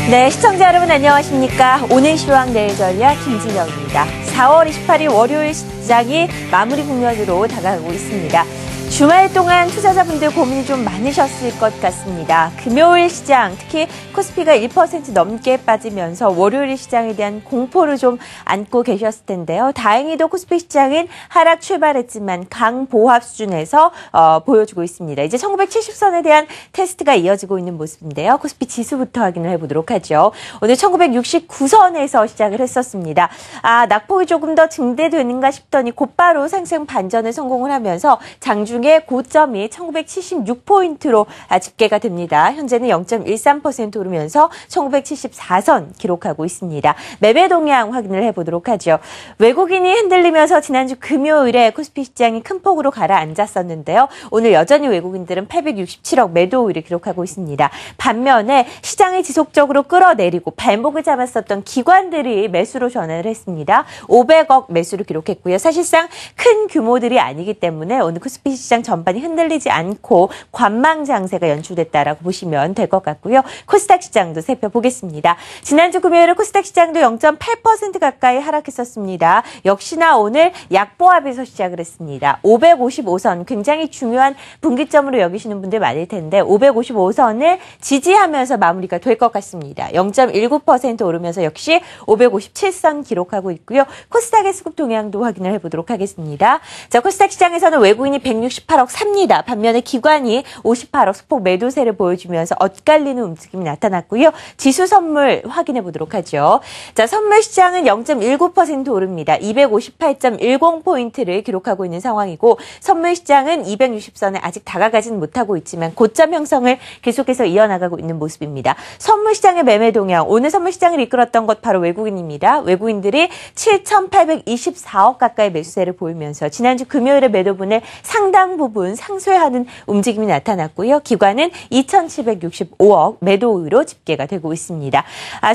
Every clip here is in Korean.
네, 시청자 여러분 안녕하십니까? 오늘 시황 내일 전략 김진영입니다. 4월 28일 월요일 시장이 마무리 국면으로 다가가고 있습니다. 주말 동안 투자자분들 고민이 좀 많으셨을 것 같습니다. 금요일 시장, 특히 코스피가 1% 넘게 빠지면서 월요일 시장에 대한 공포를 좀 안고 계셨을 텐데요. 다행히도 코스피 시장은 하락 출발했지만 강보합 수준에서 보여주고 있습니다. 이제 1970선에 대한 테스트가 이어지고 있는 모습인데요. 코스피 지수부터 확인을 해보도록 하죠. 오늘 1969선에서 시작을 했었습니다. 낙폭이 조금 더 증대되는가 싶더니 곧바로 상승 반전에 성공을 하면서 장중에 고점이 1976포인트로 집계가 됩니다. 현재는 0.13% 오르면서 1974선 기록하고 있습니다. 매매 동향 확인을 해보도록 하죠. 외국인이 흔들리면서 지난주 금요일에 코스피 시장이 큰 폭으로 가라앉았었는데요. 오늘 여전히 외국인들은 867억 매도율을 기록하고 있습니다. 반면에 시장이 지속적으로 끌어내리고 발목을 잡았었던 기관들이 매수로 전환을 했습니다. 500억 매수를 기록했고요. 사실상 큰 규모들이 아니기 때문에 오늘 코스피 시장 전반이 흔들리지 않고 관망 장세가 연출됐다라고 보시면 될 것 같고요. 코스닥 시장도 살펴보겠습니다. 지난주 금요일에 코스닥 시장도 0.8% 가까이 하락했었습니다. 역시나 오늘 약보합에서 시작을 했습니다. 555선 굉장히 중요한 분기점으로 여기시는 분들 많을 텐데 555선을 지지하면서 마무리가 될 것 같습니다. 0.19% 오르면서 역시 557선 기록하고 있고요. 코스닥의 수급 동향도 확인을 해보도록 하겠습니다. 자, 코스닥 시장에서는 외국인이 168억 삽니다. 반면에 기관이 58억 소폭 매도세를 보여주면서 엇갈리는 움직임이 나타났고요. 지수 선물 확인해 보도록 하죠. 자, 선물 시장은 0.19% 오릅니다. 258.10포인트를 기록하고 있는 상황이고 선물 시장은 260선에 아직 다가가지는 못하고 있지만 고점 형성을 계속해서 이어나가고 있는 모습입니다. 선물 시장의 매매 동향, 오늘 선물 시장을 이끌었던 것 바로 외국인입니다. 외국인들이 7,824억 가까이 매수세를 보이면서 지난주 금요일에 매도분을 상당 부분 상쇄하는 움직임이 나타났고요. 기관은 2,765억 매도로 집계가 되고 있습니다.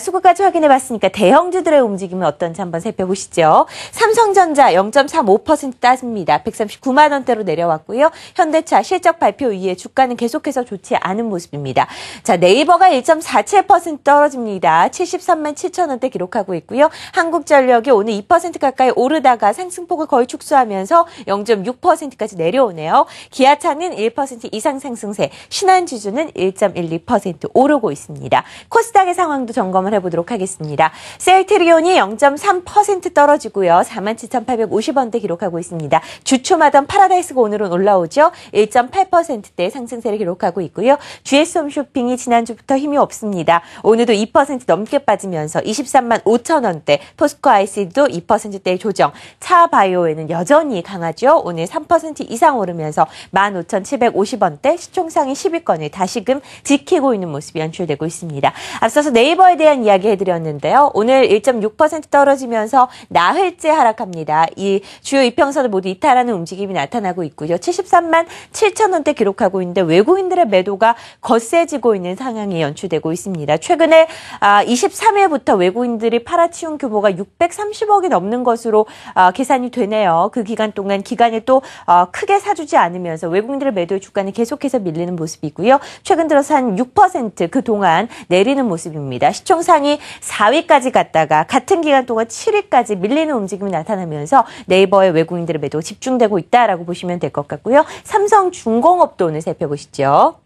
수급까지 확인해봤으니까 대형주들의 움직임은 어떤지 한번 살펴보시죠. 삼성전자 0.35% 따집니다. 139만 원대로 내려왔고요. 현대차 실적 발표 이후에 주가는 계속해서 좋지 않은 모습입니다. 자, 네이버가 1.47% 떨어집니다. 73만 7천 원대 기록하고 있고요. 한국전력이 오늘 2% 가까이 오르다가 상승폭을 거의 축소하면서 0.6%까지 내려오네요. 기아차는 1% 이상 상승세, 신한지주는 1.12% 오르고 있습니다. 코스닥의 상황도 점검을 해보도록 하겠습니다. 셀트리온이 0.3% 떨어지고요. 47,850원대 기록하고 있습니다. 주초마던 파라다이스가 오늘은 올라오죠. 1.8%대 상승세를 기록하고 있고요. GS홈쇼핑이 지난주부터 힘이 없습니다. 오늘도 2% 넘게 빠지면서 23만 5천 원대, 포스코 IC도 2%대의 조정, 차바이오에는 여전히 강하죠. 오늘 3% 이상 오르면서 15,750원대, 시총상위 10위권을 다시금 지키고 있는 모습이 연출되고 있습니다. 앞서서 네이버에 대한 이야기 해드렸는데요. 오늘 1.6% 떨어지면서 나흘째 하락합니다. 이 주요 이평선을 모두 이탈하는 움직임이 나타나고 있고요. 73만 7천 원대 기록하고 있는데 외국인들의 매도가 거세지고 있는 상황이 연출되고 있습니다. 최근에 23일부터 외국인들이 팔아치운 규모가 630억이 넘는 것으로 계산이 되네요. 그 기간 동안 기간을 또 크게 사주지 않으면서 외국인들의 매도의 주가는 계속해서 밀리는 모습이고요. 최근 들어서 한 6% 그동안 내리는 모습입니다. 시총상위 4위까지 갔다가 같은 기간 동안 7위까지 밀리는 움직임이 나타나면서 네이버의 외국인들의 매도가 집중되고 있다라고 보시면 될 것 같고요. 삼성중공업도 오늘 살펴보시죠.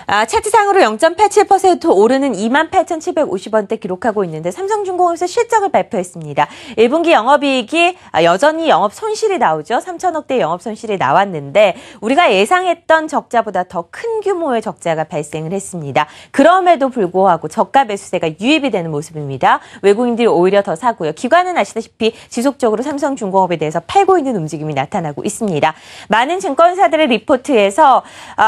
차트상으로 0.87% 오르는 28,750원대 기록하고 있는데 삼성중공업에서 실적을 발표했습니다. 1분기 영업이익이 여전히 영업 손실이 나오죠. 3천억대 영업 손실이 나왔는데 우리가 예상했던 적자보다 더 큰 규모의 적자가 발생을 했습니다. 그럼에도 불구하고 저가 매수세가 유입이 되는 모습입니다. 외국인들이 오히려 더 사고요. 기관은 아시다시피 지속적으로 삼성중공업에 대해서 팔고 있는 움직임이 나타나고 있습니다. 많은 증권사들의 리포트에서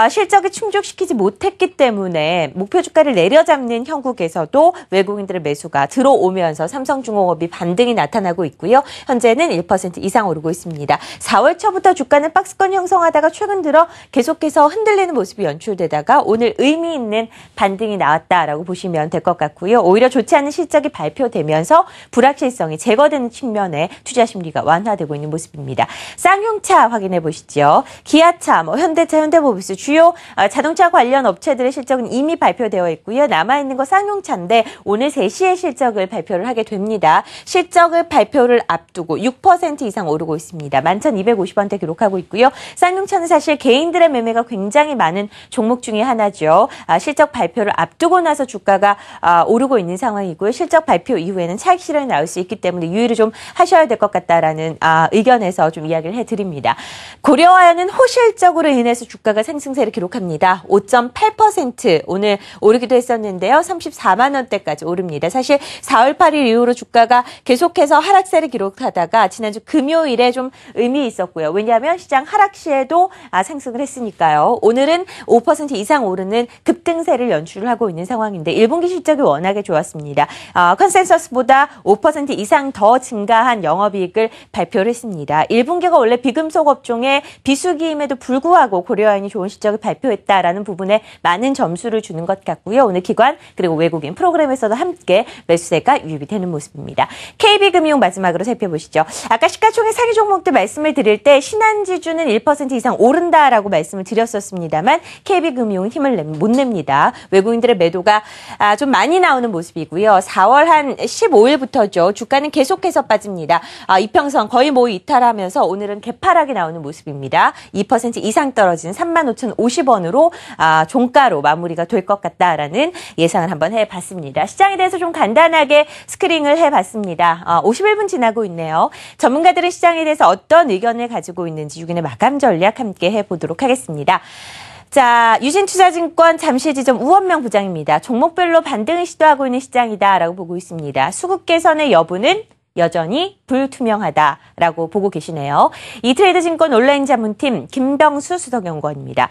실적을 충족시키지 못했기 때문에 목표 주가를 내려잡는 형국에서도 외국인들의 매수가 들어오면서 삼성중공업이 반등이 나타나고 있고요. 현재는 1% 이상 오르고 있습니다. 4월 초부터 주가는 박스권 형성하다가 최근 들어 계속해서 흔들리는 모습이 연출되다가 오늘 의미 있는 반등이 나왔다라고 보시면 될 것 같고요. 오히려 좋지 않은 실적이 발표되면서 불확실성이 제거되는 측면에 투자 심리가 완화되고 있는 모습입니다. 쌍용차 확인해 보시죠. 기아차, 현대차, 현대모비스 주요 자동차 관련 업체들의 실적은 이미 발표되어 있고요. 남아있는 거 쌍용차인데 오늘 3시에 실적을 발표를 하게 됩니다. 실적을 발표를 앞두고 6% 이상 오르고 있습니다. 11,250원대 기록하고 있고요. 쌍용차는 사실 개인들의 매매가 굉장히 많은 종목 중에 하나죠. 실적 발표를 앞두고 나서 주가가 오르고 있는 상황이고요. 실적 발표 이후에는 차익 실현이 나올 수 있기 때문에 유의를 좀 하셔야 될 것 같다라는 의견에서 좀 이야기를 해드립니다. 고려아연은 호실적으로 인해서 주가가 상승세를 기록합니다. 5.8% 오늘 오르기도 했었는데요. 34만 원대까지 오릅니다. 사실 4월 8일 이후로 주가가 계속해서 하락세를 기록하다가 지난주 금요일에 좀 의미 있었고요. 왜냐하면 시장 하락 시에도 상승을 했으니까요. 오늘은 5% 이상 오르는 급등세를 연출을 하고 있는 상황인데 1분기 실적이 워낙에 좋았습니다. 컨센서스보다 5% 이상 더 증가한 영업이익을 발표를 했습니다. 1분기가 원래 비금속 업종의 비수기임에도 불구하고 고려아연이 좋은 실적을 발표했다라는 부분에 많은 점수를 주는 것 같고요. 오늘 기관 그리고 외국인 프로그램에서도 함께 매수세가 유입이 되는 모습입니다. KB금융 마지막으로 살펴보시죠. 아까 시가총액 상위 종목들 말씀을 드릴 때 신한지주는 1% 이상 오른다라고 말씀을 드렸었습니다만 KB금융은 힘을 못 냅니다. 외국인들의 매도가 좀 많이 나오는 모습이고요. 4월 한 15일부터죠. 주가는 계속해서 빠집니다. 이평선 거의 이탈하면서 오늘은 개파락이 나오는 모습입니다. 2% 이상 떨어진 35,050원으로 종가로 마무리가 될 것 같다라는 예상을 한번 해봤습니다. 시장에 대해서 좀 간단하게 스크린을 해봤습니다. 51분 지나고 있네요. 전문가들은 시장에 대해서 어떤 의견을 가지고 있는지 6인의 마감 전략 함께 해보도록 하겠습니다. 자, 유진투자증권 잠실지점 우원명 부장입니다. 종목별로 반등을 시도하고 있는 시장이다라고 보고 있습니다. 수급 개선의 여부는 여전히 불투명하다라고 보고 계시네요. 이트레이드증권 온라인 자문팀 김병수 수석연구원입니다.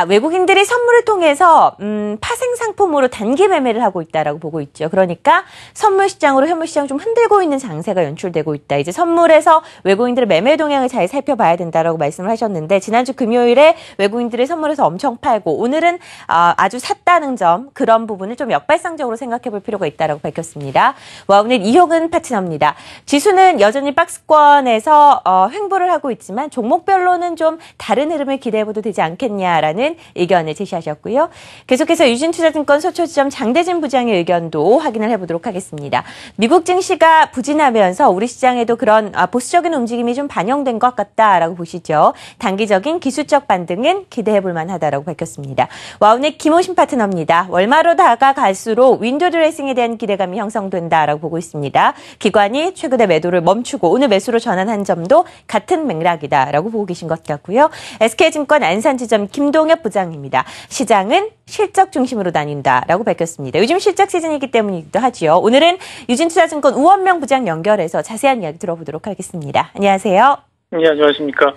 외국인들이 선물을 통해서 파생 상품으로 단기 매매를 하고 있다라고 보고 있죠. 그러니까 선물 시장으로 현물 시장 좀 흔들고 있는 장세가 연출되고 있다. 이제 선물에서 외국인들의 매매 동향을 잘 살펴봐야 된다라고 말씀을 하셨는데 지난주 금요일에 외국인들이 선물에서 엄청 팔고 오늘은 아주 샀다는 점 그런 부분을 좀 역발상적으로 생각해 볼 필요가 있다라고 밝혔습니다. 오늘 이효근 파트너입니다. 지수는 여전히 박스권에서 횡보를 하고 있지만 종목별로는 좀 다른 흐름을 기대해봐도 되지 않겠냐라는 의견을 제시하셨고요. 계속해서 유진투자증권 소초지점 장대진 부장의 의견도 확인을 해보도록 하겠습니다. 미국 증시가 부진하면서 우리 시장에도 그런 보수적인 움직임이 좀 반영된 것 같다라고 보시죠. 단기적인 기술적 반등은 기대해볼 만하다라고 밝혔습니다. 와운의 김호신 파트너입니다. 월말로 다가갈수록 윈도우 드레싱에 대한 기대감이 형성된다라고 보고 있습니다. 기관이 최근에 매도를 멈추고 오늘 매수로 전환한 점도 같은 맥락이다라고 보고 계신 것 같고요. SK증권 안산지점 김동엽 부장입니다. 시장은 실적 중심으로 다닌다라고 밝혔습니다. 요즘 실적 시즌이기 때문이기도 하지요. 오늘은 유진투자증권 우원명 부장 연결해서 자세한 이야기 들어보도록 하겠습니다. 안녕하세요. 네, 안녕하십니까.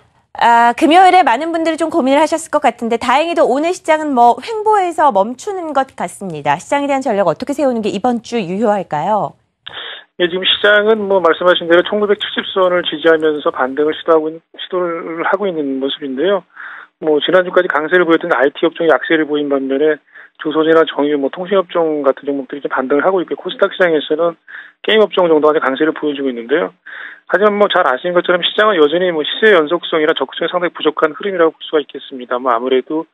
금요일에 많은 분들이 좀 고민을 하셨을 것 같은데 다행히도 오늘 시장은 횡보해서 멈추는 것 같습니다. 시장에 대한 전략 어떻게 세우는 게 이번 주 유효할까요? 예, 지금 시장은 말씀하신 대로 1970선을 지지하면서 반등을 시도를 하고 있는 모습인데요. 지난주까지 강세를 보였던 IT 업종이 약세를 보인 반면에 조선이나 정유, 통신업종 같은 종목들이 좀 반등을 하고 있고 코스닥 시장에서는 게임 업종 정도가 강세를 보여주고 있는데요. 하지만 잘 아시는 것처럼 시장은 여전히 시세 연속성이나 적극성이 상당히 부족한 흐름이라고 볼 수가 있겠습니다. 아무래도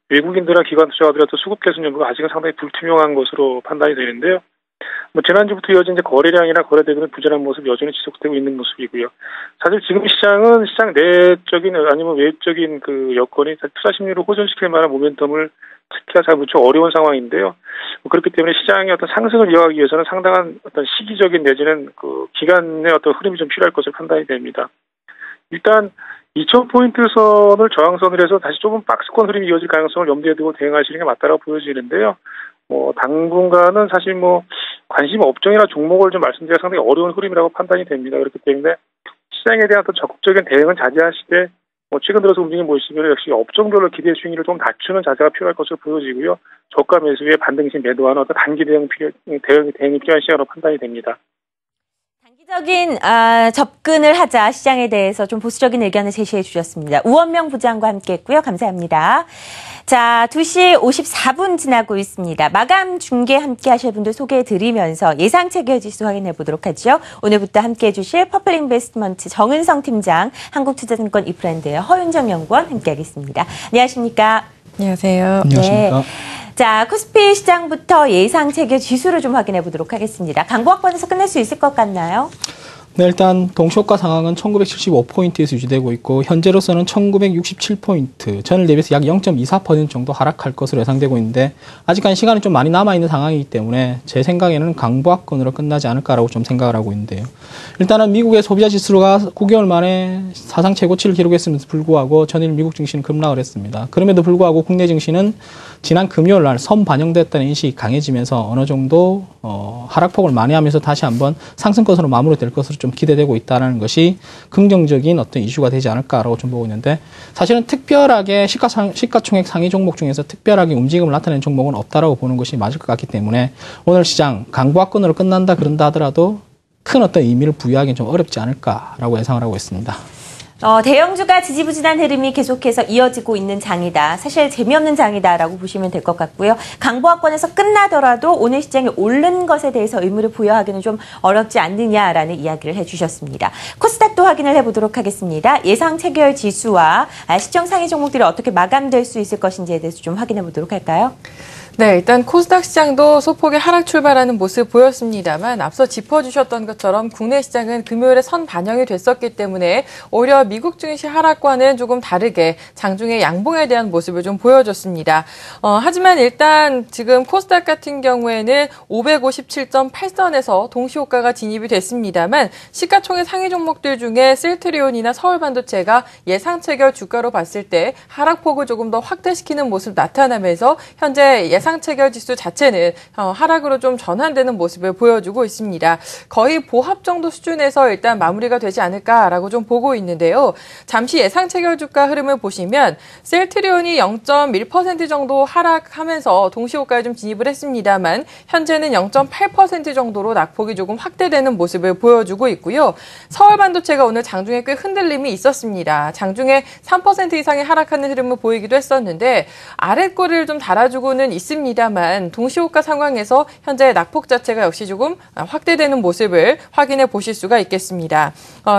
외국인들이나 기관 투자자들의 수급 개선 여부가 아직은 상당히 불투명한 것으로 판단이 되는데요. 지난주부터 이어진 거래량이나 거래 대금의 부진한 모습 여전히 지속되고 있는 모습이고요. 사실 지금 시장은 시장 내적인 아니면 외적인 여건이 투자 심리를 호전시킬 만한 모멘텀을 특히나 잘 무척 어려운 상황인데요. 그렇기 때문에 시장의 상승을 이어가기 위해서는 상당한 시기적인 내지는 기간의 흐름이 좀 필요할 것으로 판단이 됩니다. 일단 2,000포인트 선을 저항선을 해서 다시 조금 박스권 흐름이 이어질 가능성을 염두에 두고 대응하시는 게 맞다고 보여지는데요. 당분간은 사실 관심 업종이나 종목을 좀 말씀드리기가 상당히 어려운 흐름이라고 판단이 됩니다. 그렇기 때문에 시장에 대한 적극적인 대응은 자제하시되 최근 들어서 움직임 보시면 역시 업종별로 기대 수익률을 좀 낮추는 자세가 필요할 것으로 보여지고요. 저가 매수에 반등시 매도하는 단기 대응이 필요한 시간으로 판단이 됩니다. 단기적인 접근을 하자 시장에 대해서 좀 보수적인 의견을 제시해 주셨습니다. 우원명 부장과 함께했고요. 감사합니다. 자, 2시 54분 지나고 있습니다. 마감 중계 함께 하실 분들 소개해드리면서 예상 체결지수 확인해 보도록 하죠. 오늘부터 함께해 주실 퍼플 인베스트먼트 정은성 팀장, 한국투자증권 이프랜드의 허윤정 연구원 함께하겠습니다. 안녕하십니까? 안녕하세요. 안녕하십니까. 네. 자, 코스피 시장부터 예상 체결 지수를 좀 확인해 보도록 하겠습니다. 강보합권에서 끝낼 수 있을 것 같나요? 네, 일단 동시효과 상황은 1975포인트에서 유지되고 있고 현재로서는 1967포인트, 전일 대비해서 약 0.24% 정도 하락할 것으로 예상되고 있는데 아직까지 시간이 좀 많이 남아있는 상황이기 때문에 제 생각에는 강보합권으로 끝나지 않을까라고 좀 생각을 하고 있는데요. 일단은 미국의 소비자 지수가 9개월 만에 사상 최고치를 기록했음에도 불구하고 전일 미국 증시는 급락을 했습니다. 그럼에도 불구하고 국내 증시는 지난 금요일 날 선반영됐다는 인식이 강해지면서 어느 정도 하락폭을 만회하면서 다시 한번 상승권으로 마무리될 것으로 좀 기대되고 있다는 것이 긍정적인 어떤 이슈가 되지 않을까라고 좀 보고 있는데 사실은 특별하게 시가총액 상위 종목 중에서 특별하게 움직임을 나타내는 종목은 없다라고 보는 것이 맞을 것 같기 때문에 오늘 시장 강보합권으로 끝난다 그런다 하더라도 큰 어떤 의미를 부여하기는 좀 어렵지 않을까라고 예상을 하고 있습니다. 대형주가 지지부진한 흐름이 계속해서 이어지고 있는 장이다. 사실 재미없는 장이다라고 보시면 될 것 같고요. 강보합권에서 끝나더라도 오늘 시장에 오른 것에 대해서 의무를 부여하기는 좀 어렵지 않느냐라는 이야기를 해주셨습니다. 코스닥도 확인을 해보도록 하겠습니다. 예상 체결 지수와 시청 상위 종목들이 어떻게 마감될 수 있을 것인지에 대해서 좀 확인해 보도록 할까요? 네, 일단 코스닥 시장도 소폭의 하락 출발하는 모습 보였습니다만 앞서 짚어주셨던 것처럼 국내 시장은 금요일에 선 반영이 됐었기 때문에 오히려 미국 증시 하락과는 조금 다르게 장중에 양봉에 대한 모습을 좀 보여줬습니다. 하지만 일단 지금 코스닥 같은 경우에는 557.8선에서 동시호가가 진입이 됐습니다만 시가총액 상위 종목들 중에 셀트리온이나 서울반도체가 예상 체결 주가로 봤을 때 하락폭을 조금 더 확대시키는 모습 나타나면서 현재 예상 체결 지수 자체는 하락으로 좀 전환되는 모습을 보여주고 있습니다. 거의 보합 정도 수준에서 일단 마무리가 되지 않을까라고 좀 보고 있는데요. 잠시 예상 체결 주가 흐름을 보시면 셀트리온이 0.1% 정도 하락하면서 동시호가에 좀 진입을 했습니다만 현재는 0.8% 정도로 낙폭이 조금 확대되는 모습을 보여주고 있고요. 서울반도체가 오늘 장중에 꽤 흔들림이 있었습니다. 장중에 3% 이상의 하락하는 흐름을 보이기도 했었는데 아랫골을 좀 달아주고는 있습니다만 동시호가 상황에서 현재 낙폭 자체가 역시 조금 확대되는 모습을 확인해 보실 수가 있겠습니다.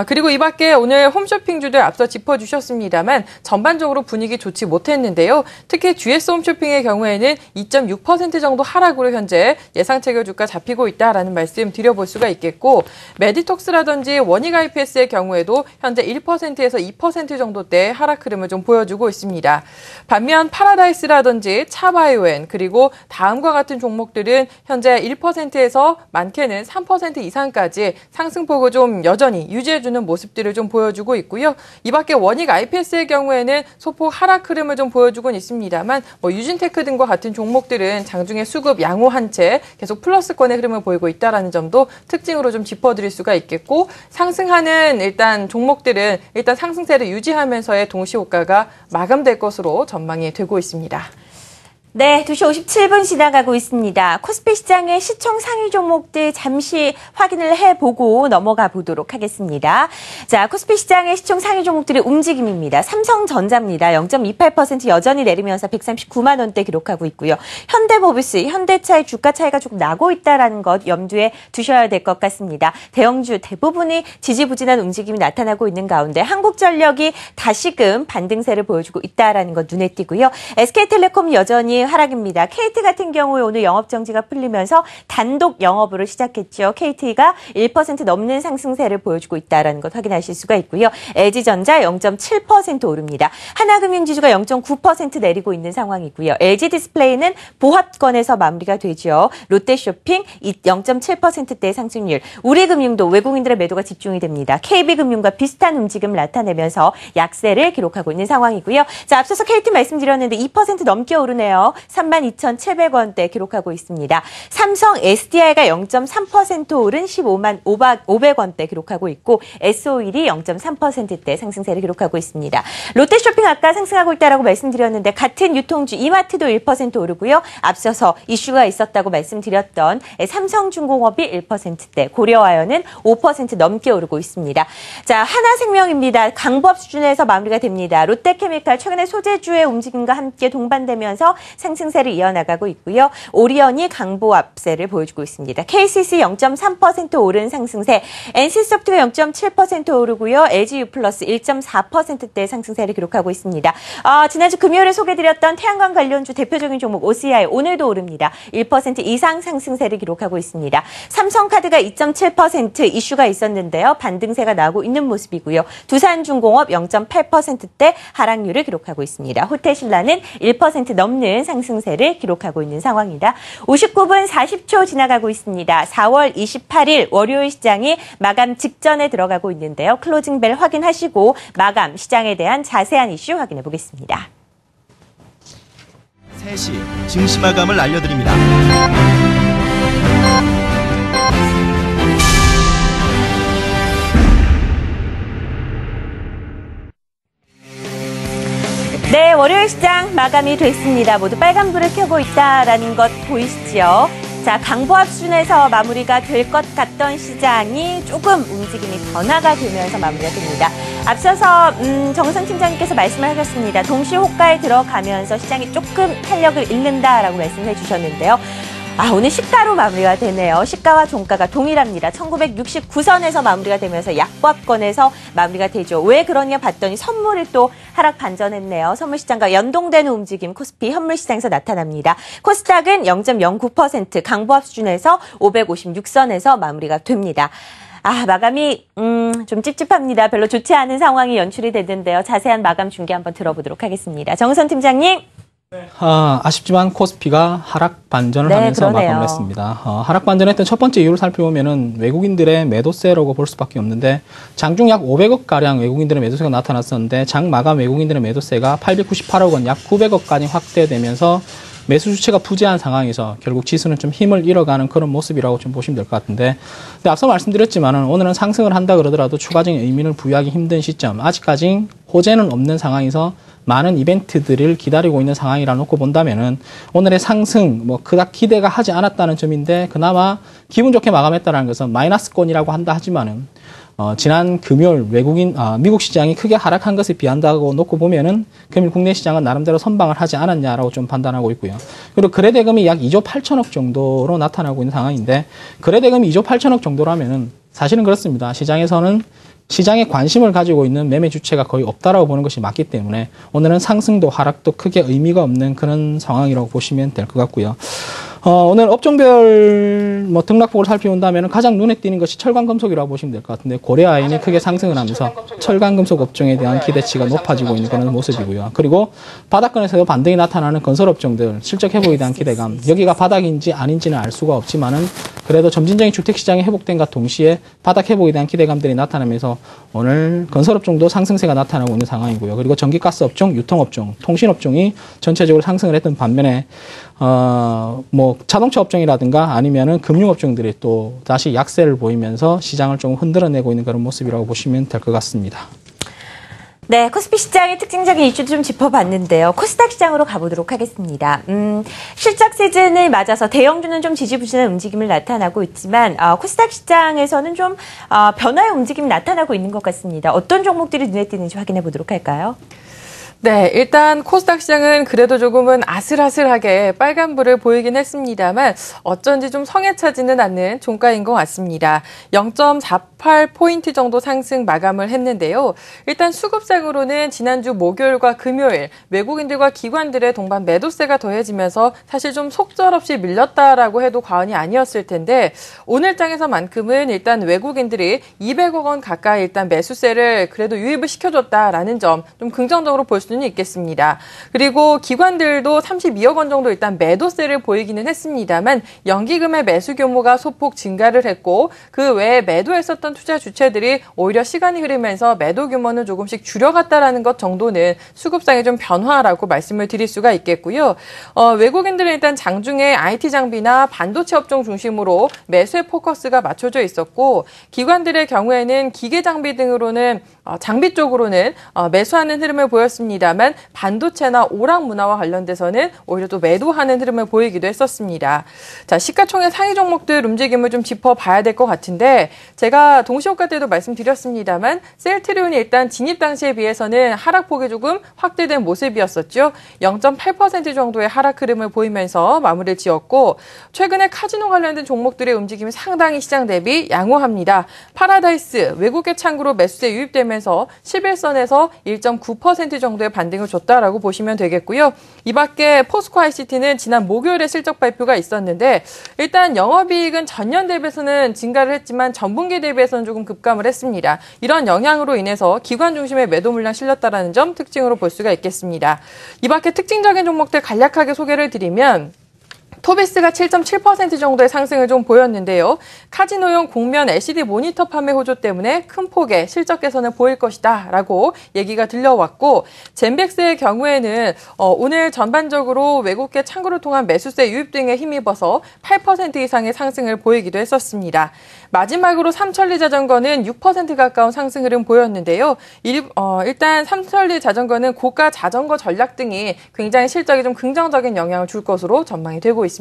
그리고 이 밖에 오늘 홈쇼핑주들 앞서 짚어주셨습니다만 전반적으로 분위기 좋지 못했는데요. 특히 GS 홈쇼핑의 경우에는 2.6% 정도 하락으로 현재 예상 체결 주가 잡히고 있다라는 말씀 드려볼 수가 있겠고 메디톡스라든지 원익 IPS의 경우에도 현재 1%에서 2% 정도대 하락 흐름을 좀 보여주고 있습니다. 반면 파라다이스라든지 차바이오엔 그리고 다음과 같은 종목들은 현재 1%에서 많게는 3% 이상까지 상승폭을 좀 여전히 유지해주는 모습들을 좀 보여주고 있고요. 이 밖에 원익 IPS의 경우에는 소폭 하락 흐름을 좀 보여주곤 있습니다만 유진테크 등과 같은 종목들은 장중에 수급 양호한 채 계속 플러스권의 흐름을 보이고 있다는 점도 특징으로 좀 짚어드릴 수가 있겠고 상승하는 일단 종목들은 일단 상승세를 유지하면서의 동시호가가 마감될 것으로 전망이 되고 있습니다. 네, 2시 57분 지나가고 있습니다. 코스피 시장의 시총 상위 종목들 잠시 확인을 해보고 넘어가 보도록 하겠습니다. 자, 코스피 시장의 시총 상위 종목들의 움직임입니다. 삼성전자입니다. 0.28% 여전히 내리면서 139만 원대 기록하고 있고요. 현대모비스, 현대차의 주가 차이가 조금 나고 있다는 것 염두에 두셔야 될 것 같습니다. 대형주 대부분이 지지부진한 움직임이 나타나고 있는 가운데 한국전력이 다시금 반등세를 보여주고 있다는 것 눈에 띄고요. SK텔레콤 여전히 하락입니다. KT 같은 경우에 오늘 영업정지가 풀리면서 단독 영업으로 시작했죠. KT가 1% 넘는 상승세를 보여주고 있다는 것 확인하실 수가 있고요. LG전자 0.7% 오릅니다. 하나금융지주가 0.9% 내리고 있는 상황이고요. LG디스플레이는 보합권에서 마무리가 되죠. 롯데쇼핑 0.7%대의 상승률. 우리금융도 외국인들의 매도가 집중이 됩니다. KB금융과 비슷한 움직임을 나타내면서 약세를 기록하고 있는 상황이고요. 자, 앞서서 KT 말씀드렸는데 2% 넘게 오르네요. 32,700원대 기록하고 있습니다. 삼성 SDI가 0.3% 오른 15만 500원대 기록하고 있고 S-오일이 0.3%대 상승세를 기록하고 있습니다. 롯데쇼핑 아까 상승하고 있다고 말씀드렸는데 같은 유통주 이마트도 1% 오르고요. 앞서서 이슈가 있었다고 말씀드렸던 삼성중공업이 1%대, 고려아연은 5% 넘게 오르고 있습니다. 자, 하나생명입니다. 강보합 수준에서 마무리가 됩니다. 롯데케미칼 최근에 소재주의 움직임과 함께 동반되면서 상승세를 이어나가고 있고요. 오리온이 강보 앞세를 보여주고 있습니다. KCC 0.3% 오른 상승세, NC소프트가 0.7% 오르고요. LGU 플러스 1.4%대 상승세를 기록하고 있습니다. 지난주 금요일에 소개드렸던 태양광 관련주 대표적인 종목 OCI 오늘도 오릅니다. 1% 이상 상승세를 기록하고 있습니다. 삼성카드가 2.7% 이슈가 있었는데요. 반등세가 나오고 있는 모습이고요. 두산중공업 0.8%대 하락률을 기록하고 있습니다. 호텔신라는 1% 넘는 상승세를 기록하고 있는 상황이다. 59분 40초 지나가고 있습니다. 4월 28일 월요일 시장이 마감 직전에 들어가고 있는데요. 클로징벨 확인하시고 마감 시장에 대한 자세한 이슈 확인해 보겠습니다. 3시 증시 마감을 알려드립니다. 네, 월요일 시장 마감이 됐습니다. 모두 빨간불을 켜고 있다라는 것 보이시죠? 자, 강보합 수준에서 마무리가 될 것 같던 시장이 조금 움직임이 변화가 되면서 마무리가 됩니다. 앞서서 정선 팀장님께서 말씀을 하셨습니다. 동시 호가에 들어가면서 시장이 조금 탄력을 잃는다라고 말씀해 주셨는데요. 오늘 시가로 마무리가 되네요. 시가와 종가가 동일합니다. 1969선에서 마무리가 되면서 약보합권에서 마무리가 되죠. 왜 그러냐 봤더니 선물이 또 하락 반전했네요. 선물시장과 연동되는 움직임 코스피 현물시장에서 나타납니다. 코스닥은 0.09% 강보합 수준에서 556선에서 마무리가 됩니다. 마감이 좀 찝찝합니다. 별로 좋지 않은 상황이 연출이 됐는데요. 자세한 마감 중계 한번 들어보도록 하겠습니다. 정선 팀장님. 아쉽지만 코스피가 하락 반전을 하면서 마감을 했습니다. 하락 반전했던 첫 번째 이유를 살펴보면은 외국인들의 매도세라고 볼 수밖에 없는데 장중 약 500억 가량 외국인들의 매도세가 나타났었는데 장 마감 외국인들의 매도세가 898억 원, 약 900억까지 확대되면서 매수 주체가 부재한 상황에서 결국 지수는 좀 힘을 잃어가는 그런 모습이라고 좀 보시면 될 것 같은데, 근데 앞서 말씀드렸지만은 오늘은 상승을 한다 그러더라도 추가적인 의미를 부여하기 힘든 시점, 아직까지 호재는 없는 상황에서 많은 이벤트들을 기다리고 있는 상황이라 놓고 본다면은 오늘의 상승 그닥 기대가 하지 않았다는 점인데, 그나마 기분 좋게 마감했다는 것은 마이너스권이라고 한다 하지만은 지난 금요일 미국 시장이 크게 하락한 것에 비한다고 놓고 보면은 금일 국내 시장은 나름대로 선방을 하지 않았냐라고 좀 판단하고 있고요. 그리고 거래대금이 약 2조 8천억 정도로 나타나고 있는 상황인데, 거래대금이 2조 8천억 정도라면은 사실은 그렇습니다. 시장에서는 시장에 관심을 가지고 있는 매매 주체가 거의 없다라고 보는 것이 맞기 때문에 오늘은 상승도 하락도 크게 의미가 없는 그런 상황이라고 보시면 될 것 같고요. 오늘 업종별 등락폭을 살펴본다면 가장 눈에 띄는 것이 철강금속이라고 보시면 될 것 같은데, 고려아연이 크게 상승을 하면서 철강금속 업종에 대한 기대치가 높아지고 있는 그런 모습이고요. 그리고 바닥권에서도 반등이 나타나는 건설업종들 실적 회복에 대한 기대감, 여기가 바닥인지 아닌지는 알 수가 없지만은 그래도 점진적인 주택시장이 회복된과 동시에 바닥 회복에 대한 기대감들이 나타나면서 오늘 건설업종도 상승세가 나타나고 있는 상황이고요. 그리고 전기가스업종, 유통업종, 통신업종이 전체적으로 상승을 했던 반면에 자동차 업종이라든가 아니면은 금융업종들이 또 다시 약세를 보이면서 시장을 좀 흔들어내고 있는 그런 모습이라고 보시면 될 것 같습니다. 네, 코스피 시장의 특징적인 이슈도 좀 짚어봤는데요. 코스닥 시장으로 가보도록 하겠습니다. 실적 시즌을 맞아서 대형주는 좀 지지부진한 움직임을 나타나고 있지만 코스닥 시장에서는 좀 변화의 움직임이 나타나고 있는 것 같습니다. 어떤 종목들이 눈에 띄는지 확인해 보도록 할까요? 네, 일단 코스닥 시장은 그래도 조금은 아슬아슬하게 빨간불을 보이긴 했습니다만 어쩐지 좀 성에 차지는 않는 종가인 것 같습니다. 0.48포인트 정도 상승 마감을 했는데요. 일단 수급상으로는 지난주 목요일과 금요일 외국인들과 기관들의 동반 매도세가 더해지면서 사실 좀 속절없이 밀렸다라고 해도 과언이 아니었을 텐데, 오늘 장에서만큼은 일단 외국인들이 200억 원 가까이 일단 매수세를 그래도 유입을 시켜줬다라는 점 좀 긍정적으로 볼 수는 있겠습니다. 그리고 기관들도 32억 원 정도 일단 매도세를 보이기는 했습니다만 연기금의 매수 규모가 소폭 증가를 했고, 그 외에 매도했었던 투자 주체들이 오히려 시간이 흐르면서 매도 규모는 조금씩 줄여갔다라는 것 정도는 수급상의 좀 변화라고 말씀을 드릴 수가 있겠고요. 외국인들은 일단 장중에 IT 장비나 반도체 업종 중심으로 매수의 포커스가 맞춰져 있었고, 기관들의 경우에는 기계 장비 등으로는 장비 쪽으로는 매수하는 흐름을 보였습니다. 있었습니다만 반도체나 오락 문화와 관련돼서는 오히려 또 매도하는 흐름을 보이기도 했었습니다. 자, 시가총액 상위 종목들 움직임을 좀 짚어봐야 될 것 같은데 제가 동시효과 때도 말씀드렸습니다만 셀트리온이 일단 진입 당시에 비해서는 하락폭이 조금 확대된 모습이었었죠. 0.8% 정도의 하락 흐름을 보이면서 마무리를 지었고 최근에 카지노 관련된 종목들의 움직임이 상당히 시장 대비 양호합니다. 파라다이스 외국계 창구로 매수세 유입되면서 11선에서 1.9% 정도의 반등을 줬다라고 보시면 되겠고요. 이 밖에 포스코 ICT는 지난 목요일에 실적 발표가 있었는데 일단 영업이익은 전년 대비해서는 증가를 했지만 전분기 대비해서는 조금 급감을 했습니다. 이런 영향으로 인해서 기관 중심의 매도 물량 실렸다라는 점 특징으로 볼 수가 있겠습니다. 이 밖에 특징적인 종목들 간략하게 소개를 드리면 토비스가 7.7% 정도의 상승을 좀 보였는데요. 카지노용 곡면 LCD 모니터 판매 호조 때문에 큰 폭의 실적 개선을 보일 것이다 라고 얘기가 들려왔고 젠백스의 경우에는 오늘 전반적으로 외국계 창구를 통한 매수세 유입 등에 힘입어서 8% 이상의 상승을 보이기도 했었습니다. 마지막으로 삼천리 자전거는 6% 가까운 상승 흐름 보였는데요. 일단 삼천리 자전거는 고가 자전거 전략 등이 굉장히 실적에 좀 긍정적인 영향을 줄 것으로 전망이 되고 있습니다.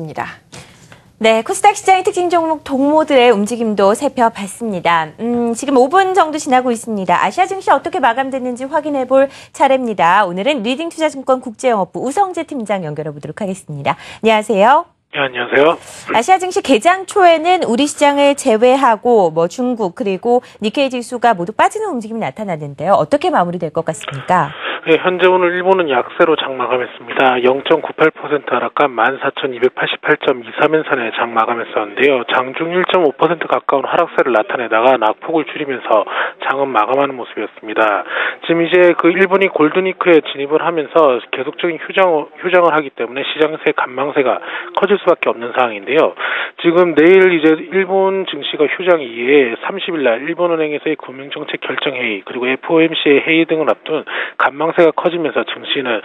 네, 코스닥 시장의 특징 종목 동모들의 움직임도 살펴봤습니다. 지금 5분 정도 지나고 있습니다. 아시아 증시 어떻게 마감됐는지 확인해 볼 차례입니다. 오늘은 리딩투자증권 국제영업부 우성재 팀장 연결해 보도록 하겠습니다. 안녕하세요. 네, 안녕하세요. 아시아 증시 개장 초에는 우리 시장을 제외하고 중국 그리고 니케이 지수가 모두 빠지는 움직임이 나타났는데요. 어떻게 마무리될 것 같습니까? 네, 현재 오늘 일본은 약세로 장마감했습니다. 0.98% 하락한 14,288.23엔선에 장마감했었는데요. 장중 1.5% 가까운 하락세를 나타내다가 낙폭을 줄이면서 장은 마감하는 모습이었습니다. 지금 이제 일본이 골든위크에 진입을 하면서 계속적인 휴장을 하기 때문에 시장세 간망세가 커질 수밖에 없는 상황인데요. 지금 내일 이제 일본 증시가 휴장 이후에 30일 날 일본은행에서의 금융정책 결정회의 그리고 FOMC의 회의 등을 앞둔 간망세가 커지면서 증시는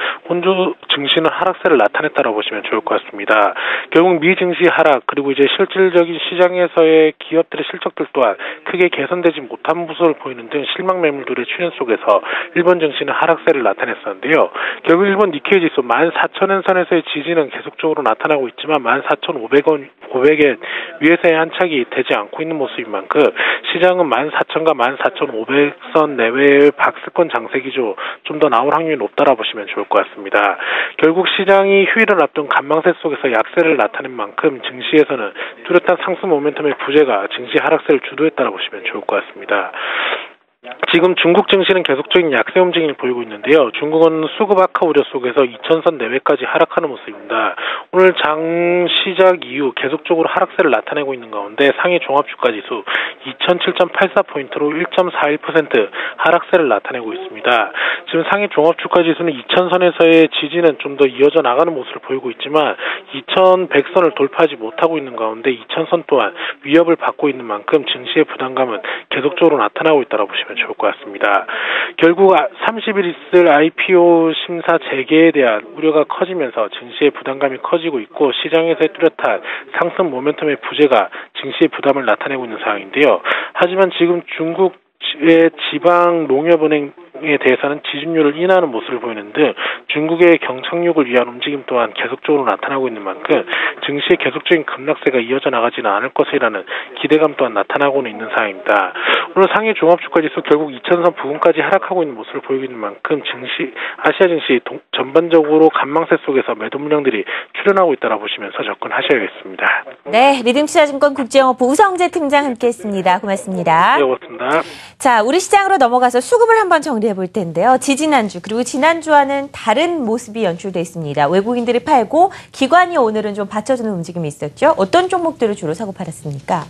하락세를 나타냈다고 보시면 좋을 것 같습니다. 결국 미 증시 하락 그리고 이제 실질적인 시장에서의 기업들의 실적들 또한 크게 개선되지 못한 모습을 보이는 등 실망 매물들의 출현 속에서 일본 증시는 하락세를 나타냈었는데요. 결국 일본 니케이 지수 14,000엔선에서의 지지는 계속적으로 나타나고 있지만 14,500엔 위에서의 한착이 되지 않고 있는 모습인 만큼 시장은 14,000과 14,500선 내외의 박스권 장세 기조 좀 더 나올 확률이 높다라 보시면 좋을 것 같습니다. 결국 시장이 휴일을 앞둔 간망세 속에서 약세를 나타낸 만큼 증시에서는 뚜렷한 상승 모멘텀의 부재가 증시 하락세를 주도했다라 보시면 좋을 것 같습니다. 지금 중국 증시는 계속적인 약세 움직임을 보이고 있는데요. 중국은 수급 악화 우려 속에서 2,000선 내외까지 하락하는 모습입니다. 오늘 장 시작 이후 계속적으로 하락세를 나타내고 있는 가운데 상해 종합주가지수 2,007.84포인트로 1.41% 하락세를 나타내고 있습니다. 지금 상해 종합주가지수는 2,000선에서의 지지는 좀 더 이어져 나가는 모습을 보이고 있지만 2,100선을 돌파하지 못하고 있는 가운데 2,000선 또한 위협을 받고 있는 만큼 증시의 부담감은 계속적으로 나타나고 있다고 보시면 좋을 것 같습니다. 결국 30일 있을 IPO 심사 재개에 대한 우려가 커지면서 증시의 부담감이 커지고 있고 시장에서의 뚜렷한 상승 모멘텀의 부재가 증시의 부담을 나타내고 있는 상황인데요. 하지만 지금 중국의 지방 농협은행에 대해서는 지준율을 인하하는 모습을 보이는 등 중국의 경착륙을 위한 움직임 또한 계속적으로 나타나고 있는 만큼 증시의 계속적인 급락세가 이어져 나가지는 않을 것이라는 기대감 또한 나타나고는 있는 상황입니다. 오늘 상해 종합주가지수 결국 2,000선 부근까지 하락하고 있는 모습을 보이고 있는 만큼 아시아 증시 전반적으로 간망세 속에서 매도 물량들이 출현하고 있다고 보시면서 접근하셔야겠습니다. 네, 리딩투자증권 국제영업부 우성재 팀장 함께했습니다. 고맙습니다. 네, 고맙습니다. 자, 우리 시장으로 넘어가서 수급을 한번 정리해 볼 텐데요. 지지난주 그리고 지난주와는 다른 모습이 연출돼 있습니다. 외국인들이 팔고 기관이 오늘은 좀 받쳐주는 움직임이 있었죠. 어떤 종목들을 주로 사고 팔았습니까?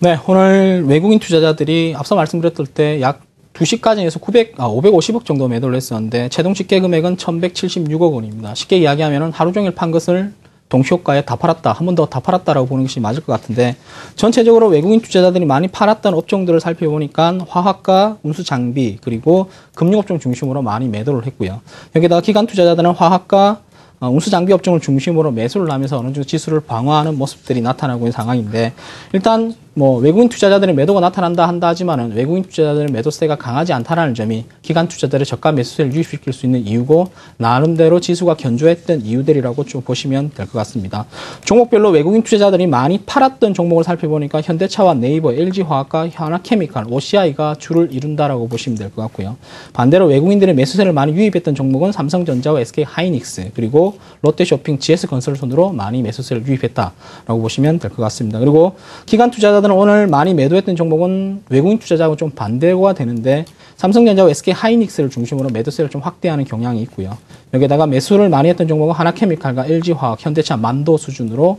네, 오늘 외국인 투자자들이 앞서 말씀드렸을 때 약 2시까지에서 550억 정도 매도를 했었는데 최종 집계 금액은 1,176억 원입니다. 쉽게 이야기하면 하루 종일 판 것을 동시효과에 다 팔았다, 한 번 더 다 팔았다라고 보는 것이 맞을 것 같은데 전체적으로 외국인 투자자들이 많이 팔았던 업종들을 살펴보니까 화학과 운수장비 그리고 금융업종 중심으로 많이 매도를 했고요. 여기다가 기관 투자자들은 화학과 운수장비 업종을 중심으로 매수를 하면서 어느 정도 지수를 방어하는 모습들이 나타나고 있는 상황인데 일단 뭐 외국인 투자자들의 매도가 나타난다 한다 하지만은 외국인 투자자들의 매도세가 강하지 않다라는 점이 기관 투자자들의 저가 매수세를 유입시킬 수 있는 이유고 나름대로 지수가 견조했던 이유들이라고 좀 보시면 될 것 같습니다. 종목별로 외국인 투자자들이 많이 팔았던 종목을 살펴보니까 현대차와 네이버, LG화학과 하나케미칼, OCI가 주를 이룬다라고 보시면 될 것 같고요. 반대로 외국인들의 매수세를 많이 유입했던 종목은 삼성전자와 SK하이닉스 그리고 롯데쇼핑, GS건설 순으로 많이 매수세를 유입했다라고 보시면 될 것 같습니다. 그리고 기관 투자자들은 오늘 많이 매도했던 종목은 외국인 투자자하고 좀 반대가 되는데 삼성전자와 SK하이닉스를 중심으로 매도세를 좀 확대하는 경향이 있고요. 여기에다가 매수를 많이 했던 종목은 하나케미칼과 LG화학, 현대차, 만도 수준으로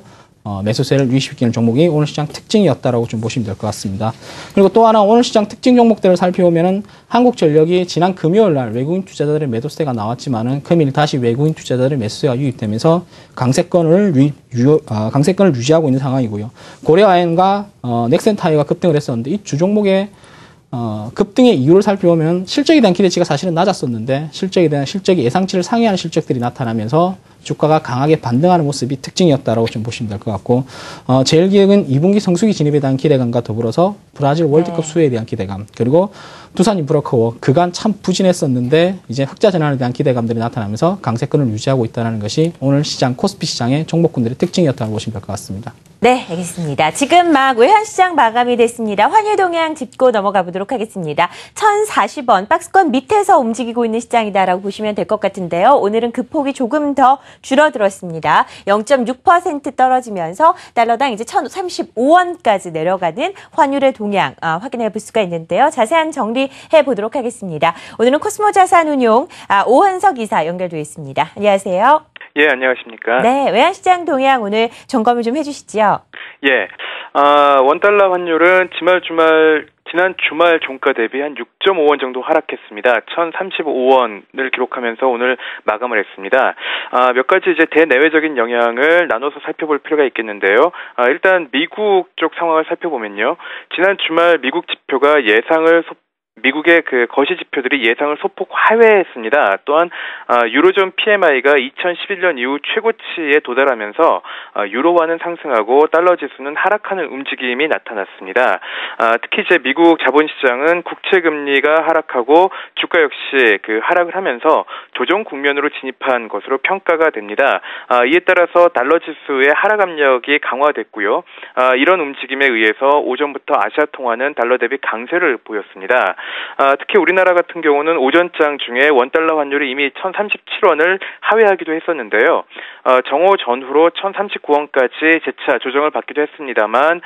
매수세를 유입시키는 종목이 오늘 시장 특징이었다라고 좀 보시면 될 것 같습니다. 그리고 또 하나 오늘 시장 특징 종목들을 살펴보면은 한국전력이 지난 금요일 날 외국인 투자자들의 매도세가 나왔지만은 금일 다시 외국인 투자자들의 매수세가 유입되면서 강세권을 유지하고 있는 상황이고요. 고려아연과 넥센타이어가 급등을 했었는데 이 주 종목의 급등의 이유를 살펴보면 실적에 대한 기대치가 사실은 낮았었는데 실적이 예상치를 상회하는 실적들이 나타나면서 주가가 강하게 반등하는 모습이 특징이었다라고 좀 보시면 될 것 같고 제일기획은 2분기 성수기 진입에 대한 기대감과 더불어서 브라질 월드컵 수혜에 대한 기대감 그리고 두산인프라코어 그간 참 부진했었는데 이제 흑자 전환에 대한 기대감들이 나타나면서 강세권을 유지하고 있다는 것이 오늘 시장 코스피 시장의 종목군들의 특징이었다고 보시면 될 것 같습니다. 네, 알겠습니다. 지금 막 외환시장 마감이 됐습니다. 환율 동향 짚고 넘어가 보도록 하겠습니다. 1,040원 박스권 밑에서 움직이고 있는 시장이다라고 보시면 될 것 같은데요. 오늘은 그 폭이 조금 더 줄어들었습니다. 0.6% 떨어지면서 달러당 이제 1,035원까지 내려가는 환율의 동향 확인해 볼 수가 있는데요. 자세한 정리해 보도록 하겠습니다. 오늘은 코스모 자산운용 오한석 이사 연결되어 있습니다. 안녕하세요. 예, 안녕하십니까. 네, 외환시장 동향 오늘 점검을 좀 해주시죠. 예, 원달러 환율은 지난 주말 종가 대비 한 6.5원 정도 하락했습니다. 1,035원을 기록하면서 오늘 마감을 했습니다. 몇 가지 이제 대내외적인 영향을 나눠서 살펴볼 필요가 있겠는데요. 일단 미국 쪽 상황을 살펴보면요. 지난 주말 미국 지표가 미국의 그 거시 지표들이 예상을 소폭 하회했습니다. 또한 유로존 PMI가 2011년 이후 최고치에 도달하면서 유로화는 상승하고 달러 지수는 하락하는 움직임이 나타났습니다. 특히 이제 미국 자본시장은 국채 금리가 하락하고 주가 역시 그 하락을 하면서 조정 국면으로 진입한 것으로 평가가 됩니다. 이에 따라서 달러 지수의 하락 압력이 강화됐고요. 이런 움직임에 의해서 오전부터 아시아 통화는 달러 대비 강세를 보였습니다. 특히 우리나라 같은 경우는 오전장 중에 원달러 환율이 이미 1,037원을 하회하기도 했었는데요. 정오 전후로 1,039원까지 재차 조정을 받기도 했습니다만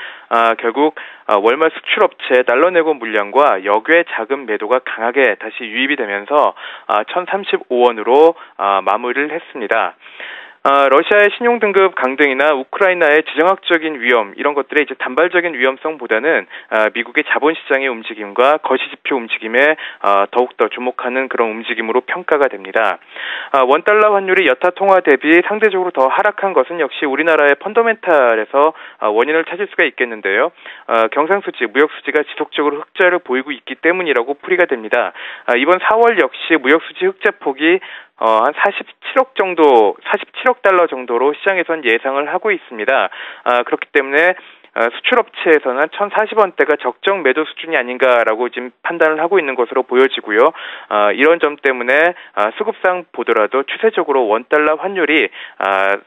결국 월말 수출업체 달러 내고 물량과 역외 자금 매도가 강하게 다시 유입이 되면서 1,035원으로 마무리를 했습니다. 러시아의 신용등급 강등이나 우크라이나의 지정학적인 위험 이런 것들의 이제 단발적인 위험성보다는 미국의 자본시장의 움직임과 거시지표 움직임에 더욱더 주목하는 그런 움직임으로 평가가 됩니다. 원달러 환율이 여타 통화 대비 상대적으로 더 하락한 것은 역시 우리나라의 펀더멘탈에서 원인을 찾을 수가 있겠는데요. 경상수지, 무역수지가 지속적으로 흑자를 보이고 있기 때문이라고 풀이가 됩니다. 이번 4월 역시 무역수지 흑자폭이 한 47억 달러 정도로 시장에선 예상을 하고 있습니다. 그렇기 때문에 수출업체에서는 1,040원대가 적정 매도 수준이 아닌가라고 지금 판단을 하고 있는 것으로 보여지고요. 이런 점 때문에 수급상 보더라도 추세적으로 원달러 환율이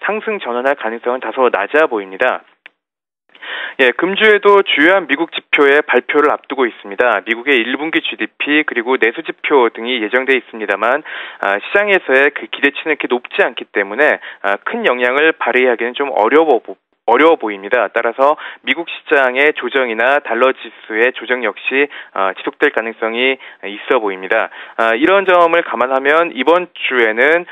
상승 전환할 가능성은 다소 낮아 보입니다. 예, 금주에도 주요한 미국 지표의 발표를 앞두고 있습니다. 미국의 1분기 GDP 그리고 내수 지표 등이 예정돼 있습니다만 시장에서의 그 기대치는 이렇게 높지 않기 때문에 큰 영향을 발휘하기는 좀 어려워 보입니다. 따라서 미국 시장의 조정이나 달러 지수의 조정 역시 지속될 가능성이 있어 보입니다. 이런 점을 감안하면 이번 주에는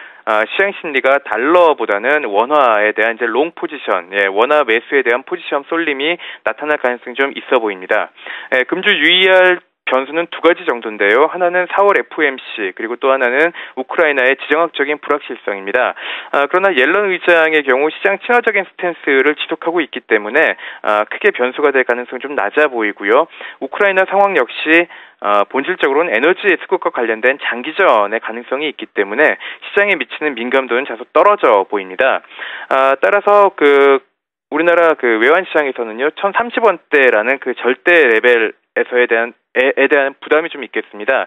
시장 심리가 달러보다는 원화에 대한 이제 롱 포지션, 원화 매수에 대한 포지션 쏠림이 나타날 가능성이 좀 있어 보입니다. 금주 유의할 변수는 두 가지 정도인데요. 하나는 4월 FOMC 그리고 또 하나는 우크라이나의 지정학적인 불확실성입니다. 그러나 옐런 의장의 경우 시장 친화적인 스탠스를 지속하고 있기 때문에 크게 변수가 될 가능성이 좀 낮아 보이고요. 우크라이나 상황 역시 본질적으로는 에너지 수급과 관련된 장기전의 가능성이 있기 때문에 시장에 미치는 민감도는 다소 떨어져 보입니다. 따라서 우리나라 그 외환 시장에서는요, 1,030원대라는 그 절대 레벨에서에 대한 부담이 좀 있겠습니다.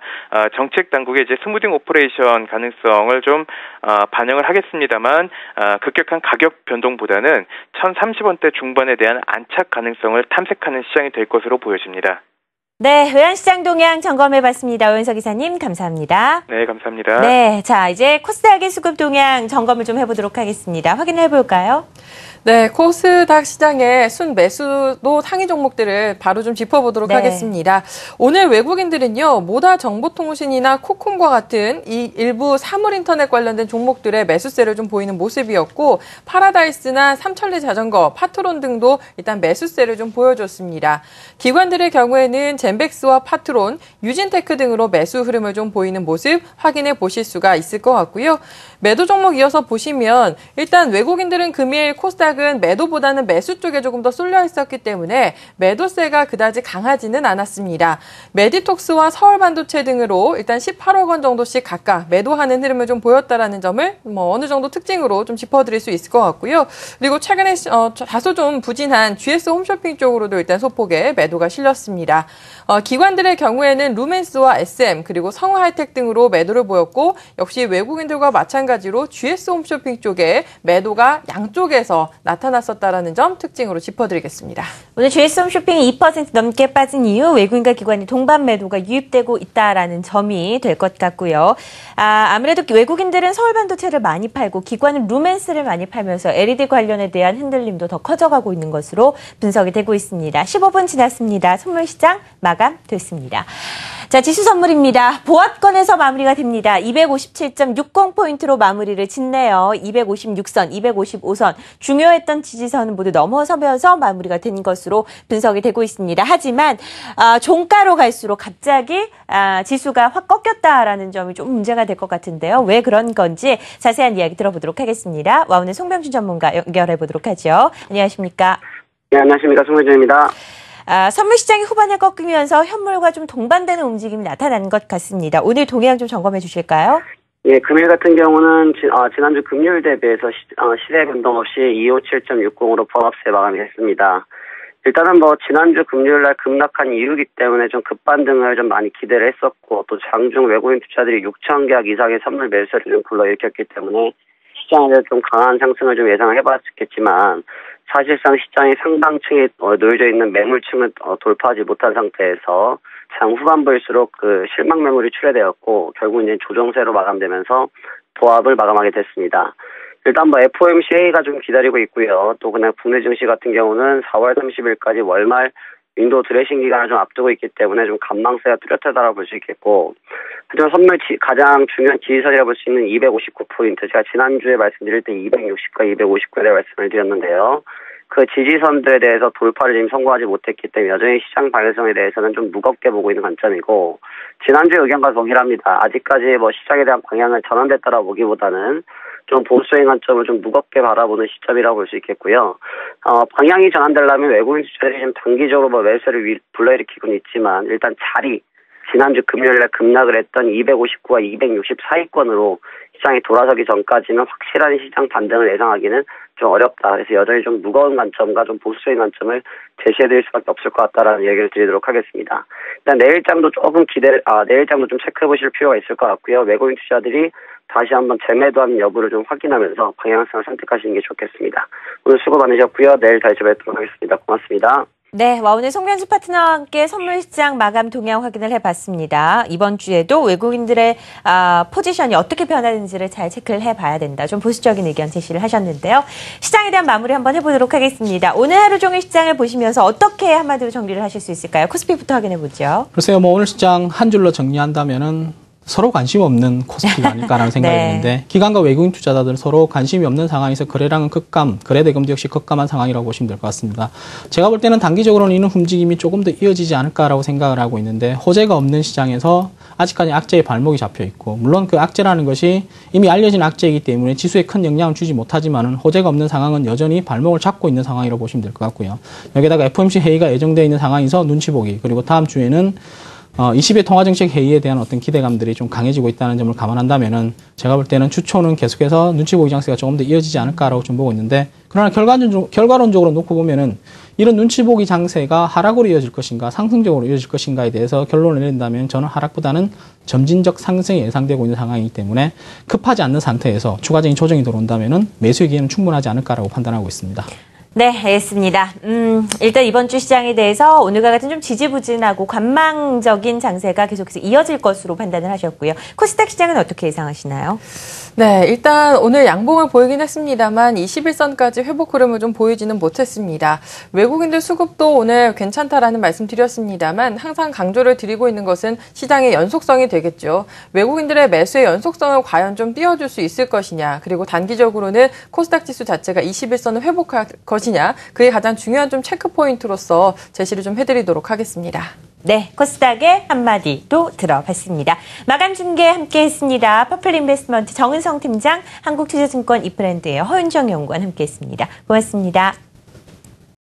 정책 당국의 이제 스무딩 오퍼레이션 가능성을 좀 반영을 하겠습니다만 급격한 가격 변동보다는 1,030원대 중반에 대한 안착 가능성을 탐색하는 시장이 될 것으로 보여집니다. 네, 외환시장 동향 점검해봤습니다. 오윤석 기사님 감사합니다. 네, 감사합니다. 네, 자 이제 코스닥의 수급 동향 점검을 좀 해보도록 하겠습니다. 확인해볼까요? 네, 코스닥 시장의 순매수도 상위 종목들을 바로 좀 짚어보도록 하겠습니다. 오늘 외국인들은요, 모다 정보통신이나 코콤과 같은 이 일부 사물인터넷 관련된 종목들의 매수세를 좀 보이는 모습이었고, 파라다이스나 삼천리 자전거, 파트론 등도 일단 매수세를 좀 보여줬습니다. 기관들의 경우에는 젠백스와 파트론, 유진테크 등으로 매수 흐름을 좀 보이는 모습 확인해 보실 수가 있을 것 같고요. 매도 종목 이어서 보시면 일단 외국인들은 금일 코스닥은 매도보다는 매수 쪽에 조금 더 쏠려 있었기 때문에 매도세가 그다지 강하지는 않았습니다. 메디톡스와 서울반도체 등으로 일단 18억 원 정도씩 각각 매도하는 흐름을 좀 보였다라는 점을 어느 정도 특징으로 좀 짚어드릴 수 있을 것 같고요. 그리고 최근에 다소 좀 부진한 GS 홈쇼핑 쪽으로도 일단 소폭의 매도가 실렸습니다. 기관들의 경우에는 루멘스와 SM 그리고 성우하이텍 등으로 매도를 보였고 역시 외국인들과 마찬가지로 GS 홈쇼핑 쪽에 매도가 양쪽에서 나타났었다라는 점 특징으로 짚어드리겠습니다. 오늘 GS 홈쇼핑이 2% 넘게 빠진 이유 외국인과 기관이 동반 매도가 유입되고 있다라는 점이 될 것 같고요. 아무래도 외국인들은 서울반도체를 많이 팔고 기관은 루멘스를 많이 팔면서 LED 관련에 대한 흔들림도 더 커져가고 있는 것으로 분석이 되고 있습니다. 15분 지났습니다. 선물시장 마감됐습니다. 자, 지수 선물입니다. 보합권에서 마무리가 됩니다. 257.60포인트로 마무리를 짓네요. 256선, 255선, 중요했던 지지선은 모두 넘어서면서 마무리가 된 것으로 분석이 되고 있습니다. 하지만 종가로 갈수록 갑자기 지수가 확 꺾였다라는 점이 좀 문제가 될 것 같은데요. 왜 그런 건지 자세한 이야기 들어보도록 하겠습니다. 와우는 송병준 전문가 연결해 보도록 하죠. 안녕하십니까? 네, 안녕하십니까. 송병준입니다. 선물시장이 후반에 꺾이면서 현물과 좀 동반되는 움직임이 나타난 것 같습니다. 오늘 동향 좀 점검해 주실까요? 예, 금일 같은 경우는 지난주 금요일 대비해서 시세 변동 없이 257.60으로 보합세 마감이 됐습니다. 일단은 지난주 금요일날 급락한 이유이기 때문에 좀 급반등을 좀 많이 기대를 했었고 또 장중 외국인 투자들이 6천 계약 이상의 선물 매수를 좀 불러일으켰기 때문에 시장에 좀 강한 상승을 좀 예상을 해봤겠지만 사실상 시장의 상당층이 놓여져 있는 매물층을 돌파하지 못한 상태에서 장 후반부일수록 그 실망 매물이 출회되었고 결국 이제 조정세로 마감되면서 보합을 마감하게 됐습니다. 일단 FOMC가 좀 기다리고 있고요. 또 그냥 국내 증시 같은 경우는 4월 30일까지 월말 윈도우 드레싱 기간을 좀 앞두고 있기 때문에 좀 관망세가 뚜렷하다고 볼 수 있겠고 하지만 선물 가장 중요한 지지선이라고 볼 수 있는 259포인트 제가 지난주에 말씀드릴 때 260과 259에 대해 말씀을 드렸는데요. 그 지지선들에 대해서 돌파를 지금 성공하지 못했기 때문에 여전히 시장 방향성에 대해서는 좀 무겁게 보고 있는 관점이고 지난주 의견과 동일합니다. 아직까지 시장에 대한 방향을 전환됐다라고 보기보다는 좀 보수적인 관점을 좀 무겁게 바라보는 시점이라고 볼 수 있겠고요. 방향이 전환되려면 외국인 투자들이 좀 단기적으로 매수를 불러일으키고는 있지만 일단 지난주 금요일에 급락을 했던 259와 260 사이권으로 시장이 돌아서기 전까지는 확실한 시장 반등을 예상하기는 좀 어렵다. 그래서 여전히 좀 무거운 관점과 좀 보수적인 관점을 제시해드릴 수밖에 없을 것 같다라는 얘기를 드리도록 하겠습니다. 일단 내일장도 내일장도 좀 체크해보실 필요가 있을 것 같고요. 외국인 투자들이 다시 한번 재매도하는 여부를 좀 확인하면서 방향성을 선택하시는 게 좋겠습니다. 오늘 수고 많으셨고요. 내일 다시 뵙도록 하겠습니다. 고맙습니다. 네, 오늘 송병준 파트너와 함께 선물시장 마감 동향 확인을 해봤습니다. 이번 주에도 외국인들의 포지션이 어떻게 변하는지를 잘 체크를 해봐야 된다. 좀 보수적인 의견 제시를 하셨는데요. 시장에 대한 마무리 한번 해보도록 하겠습니다. 오늘 하루 종일 시장을 보시면서 어떻게 한마디로 정리를 하실 수 있을까요? 코스피부터 확인해보죠. 글쎄요, 오늘 시장 한 줄로 정리한다면은 서로 관심 없는 코스피가 아닐까라는 생각이 네. 드는데 기관과 외국인 투자자들 서로 관심이 없는 상황에서 거래량은 급감, 거래대금도 역시 급감한 상황이라고 보시면 될 것 같습니다. 제가 볼 때는 단기적으로는 이런 움직임이 조금 더 이어지지 않을까라고 생각을 하고 있는데 호재가 없는 시장에서 아직까지 악재의 발목이 잡혀 있고 물론 그 악재라는 것이 이미 알려진 악재이기 때문에 지수에 큰 영향을 주지 못하지만은 호재가 없는 상황은 여전히 발목을 잡고 있는 상황이라고 보시면 될 것 같고요. 여기다가 FOMC 회의가 예정되어 있는 상황에서 눈치 보기 그리고 다음 주에는 20회 통화정책회의에 대한 어떤 기대감들이 좀 강해지고 있다는 점을 감안한다면은 제가 볼 때는 주초는 계속해서 눈치 보기 장세가 조금 더 이어지지 않을까라고 좀 보고 있는데, 그러나 결과론적으로 놓고 보면은 이런 눈치 보기 장세가 하락으로 이어질 것인가 상승적으로 이어질 것인가에 대해서 결론을 내린다면 저는 하락보다는 점진적 상승이 예상되고 있는 상황이기 때문에 급하지 않는 상태에서 추가적인 조정이 들어온다면은 매수의 기회는 충분하지 않을까라고 판단하고 있습니다. 네, 알겠습니다. 일단 이번 주 시장에 대해서 오늘과 같은 좀 지지부진하고 관망적인 장세가 계속해서 이어질 것으로 판단을 하셨고요. 코스닥 시장은 어떻게 예상하시나요? 네, 일단 오늘 양봉을 보이긴 했습니다만 21선까지 회복 흐름을 좀 보이지는 못했습니다. 외국인들 수급도 오늘 괜찮다라는 말씀 드렸습니다만 항상 강조를 드리고 있는 것은 시장의 연속성이 되겠죠. 외국인들의 매수의 연속성을 과연 좀 띄워줄 수 있을 것이냐, 그리고 단기적으로는 코스닥 지수 자체가 21선을 회복할 것이냐, 그게 가장 중요한 좀 체크 포인트로서 제시를 좀 해드리도록 하겠습니다. 네, 코스닥의 한마디도 들어봤습니다. 마감 중계 함께했습니다. 퍼플 인베스트먼트 정은성 팀장, 한국투자증권 이프랜드의 허윤정 연구원 함께했습니다. 고맙습니다.